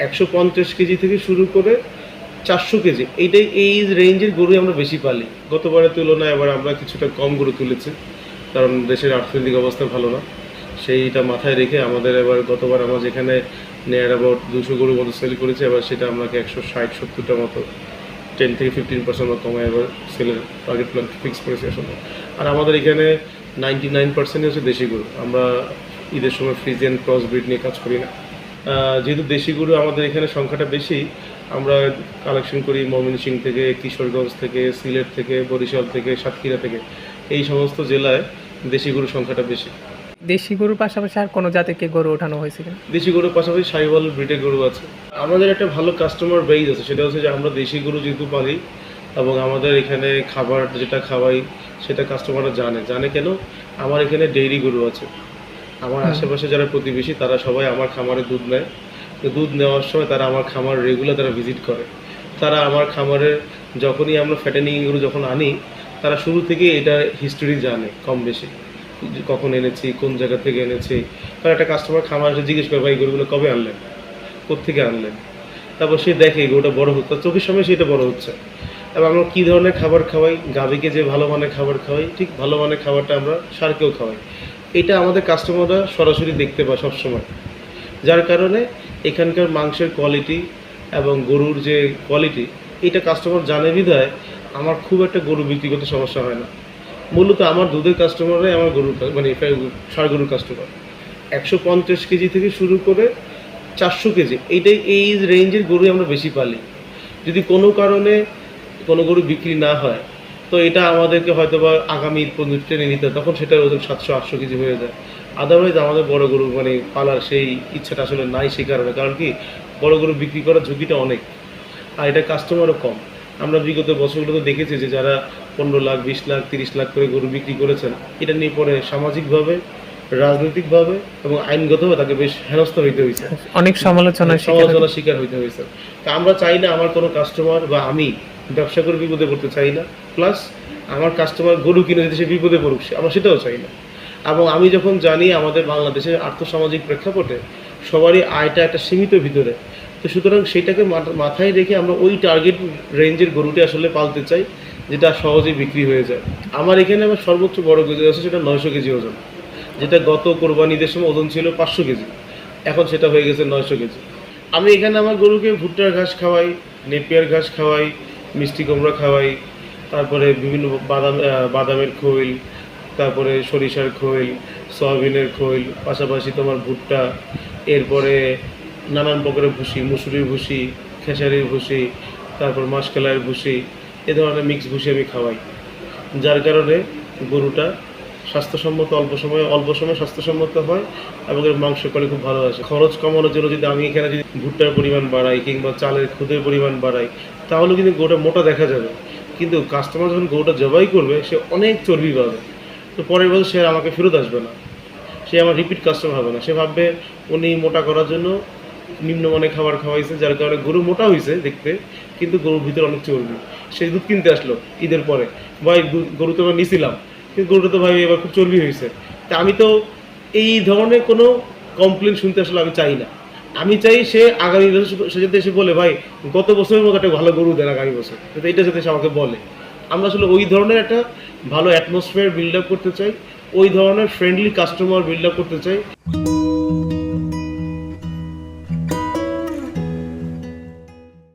150 KG থেকে শুরু করে 400 কেজি, এই রেঞ্জের গরু আমরা বেশি পালি। গতবারের তুলনায় এবার আমরা কিছুটা কম গরু তুলেছি, কারণ দেশের অর্থনৈতিক অবস্থা ভালো না। সেইটা মাথায় রেখে আমাদের এবার গতবার আমরা যেখানে নিয়ার অ্যাবাউট 200 গরুর মতো সেল করেছি, এবার সেটা আমাকে 160-70টার মতো 10-15% আমরা কমায় এবার সেলের টার্গেট প্ল্যান ফিক্স করেছি আসলে। আর আমাদের এখানে 99% হচ্ছে দেশি গরু। আমরা ঈদের সময় ফ্রিজিয়ান ক্রস ব্রিড নিয়ে কাজ করি না। যেহেতু দেশি গরু আমাদের এখানে সংখ্যাটা বেশি, আমরা কালেকশন করি ময়মনসিংহ থেকে, কিশোরগঞ্জ থেকে, সিলেট থেকে, বরিশাল থেকে, সাতক্ষীরা থেকে। এই সমস্ত জেলায় দেশি গরুর সংখ্যাটা বেশি। দেশি গরুর পাশাপাশি আর কোনো জাতের গরু ওঠানো হয়েছিল? দেশি গরুর পাশাপাশি সাহিওয়াল ব্রিডের গরু আছে। আমাদের একটা ভালো কাস্টমার বেস আছে, সেটা হচ্ছে যে আমরা দেশি গরু যেহেতু পালি এবং আমাদের এখানে খাবার যেটা খাওয়াই সেটা কাস্টমাররা জানে কেন? আমার এখানে ডেইরি গরু আছে। আমার আশেপাশে যারা প্রতিবেশী তারা সবাই আমার খামারে দুধ নেয়। তো দুধ নেওয়ার সময় তারা আমার খামার রেগুলার তারা ভিজিট করে। তারা আমার খামারের যখনই আমরা ফ্যাটেনিং গরু যখন আনি, তারা শুরু থেকে এটা হিস্টোরি জানে কম বেশি, কখন এনেছি, কোন জায়গা থেকে এনেছি। কারণ একটা কাস্টমার খামার এসে জিজ্ঞেস করে, ভাই গরুগুলো কবে আনলেন, কোত্থেকে আনলেন। তারপর সে দেখে গরুটা বড় হচ্ছে, তার চোখের সামনে সেটা বড় হচ্ছে। এবং আমরা কী ধরনের খাবার খাওয়াই, গাভীকে যে ভালো মানের খাবার খাওয়াই, ঠিক ভালো মানের খাবারটা আমরা ষাঁড়কেও খাওয়াই। এটা আমাদের কাস্টমাররা সরাসরি দেখতে পায় সবসময়, যার কারণে এখানকার মাংসের কোয়ালিটি এবং গরুর যে কোয়ালিটি এটা কাস্টমার জানে বিধায় আমার খুব একটা গরু বিক্রি করতে সমস্যা হয় না। মূলত আমার দুধের কাস্টমাররাই আমার গরুর মানে ষাঁড় গরুর কাস্টমার। 150 কেজি থেকে শুরু করে 400 কেজি, এই রেঞ্জের গরু আমরা বেশি পালি। যদি কোনো কারণে কোনো গরু বিক্রি না হয়, তো এটা আমাদেরকে হয়তো বা আগামী ঈদ পর্যন্ত টেনে নিতে হয়, তখন সেটার ওজন 700-800 কেজি হয়ে যায়। আদারওয়াইজ আমাদের বড় গরু মানে পালার সেই ইচ্ছাটা আসলে নাই সেই কারণে। কারণ কি, বড় গরু বিক্রি করার ঝুঁকিটা অনেক, আর এটা কাস্টমারও কম। আমরা বিগত বছরগুলোতে দেখেছি যে যারা 15 লাখ, 20 লাখ, 30 লাখ করে গরু বিক্রি করেছেন, এটা নিয়ে পরে সামাজিকভাবে, রাজনৈতিকভাবে এবং আইনগতভাবে তাকে বেশ হেনস্থা হইতে হয়েছে, অনেক সমালোচনার শিকার হইতে হয়েছে। তা আমরা চাই না আমার কোনো কাস্টমার বা আমি ব্যবসা করে বিপদে পড়তে চাই না, প্লাস আমার কাস্টমার গরু কিনে যদি সে বিপদে পড়ুক আমরা সেটাও চাই না। এবং আমি যখন জানি আমাদের বাংলাদেশের আর্থসামাজিক প্রেক্ষাপটে সবারই আয়টা একটা সীমিত ভিতরে, তো সুতরাং সেইটাকে মাথায় রেখে আমরা ওই টার্গেট রেঞ্জের গরুটি আসলে পালতে চাই, যেটা সহজেই বিক্রি হয়ে যায়। আমার এখানে আমার সর্বোচ্চ বড় গরু আছে, সেটা 900 কেজি ওজন, যেটা গত কোরবানিদের সময় ওজন ছিল 500 কেজি, এখন সেটা হয়ে গেছে 900 কেজি। আমি এখানে আমার গরুকে ভুট্টার ঘাস খাওয়াই, নেপিয়ার ঘাস খাওয়াই, মিষ্টি কুমড়া খাওয়াই, তারপরে বিভিন্ন বাদামের খৈল, তারপরে সরিষার খৈল, সয়াবিনের খৈল, পাশাপাশি তোমার ভুট্টা, এরপরে নানান প্রকারের ভুসি, মুসুরির ভুসি, খেসারির ভুসি, তারপর মাসকলাইয়ের ভুসি, এ ধরনের মিক্স ভুসি আমি খাওয়াই। যার কারণে গরুটা স্বাস্থ্যসম্মত, অল্প সময় স্বাস্থ্যসম্মত হয় এবং এর মাংস করে খুব ভালো আসে। খরচ কমানোর জন্য যদি আমি এখানে যদি ভুট্টার পরিমাণ বাড়াই কিংবা চালের খুদের পরিমাণ বাড়াই, তাহলে কিন্তু গরুটা মোটা দেখা যাবে, কিন্তু কাস্টমার যখন গরুটা জবাই করবে সে অনেক চর্বি পাবে। তো পরের বছর সে আমাকে ফেরত আসবে না, সে আমার রিপিট কাস্টমার হবে না। সে ভাববে উনি মোটা করার জন্য নিম্নমানের খাবার খাওয়াইছে, যার কারণে গরু মোটা হয়েছে দেখতে, কিন্তু গরুর ভিতরে অনেক চর্বি। সেই দুধ কিনতে আসলো ঈদের পরে, ভাই গরু তো এবার নিয়েছিলাম, কিন্তু গরুটা তো ভাই এবার খুব চর্বি হয়েছে। তা আমি তো এই ধরনের কোনো কমপ্লেন শুনতে আসলে আমি চাই না। আমি চাই সে আগামী বছর সে যাতে এসে বলে, ভাই গত বছরের মতো একটা ভালো গরু দেন আগামী বছর, যাতে এটা যাতে সে আমাকে বলে। আমরা আসলে ওই ধরনের একটা ভালো অ্যাটমসফিয়ার বিল্ড আপ করতে চাই, ওই ধরনের ফ্রেন্ডলি কাস্টমার বিল্ড আপ করতে চাই।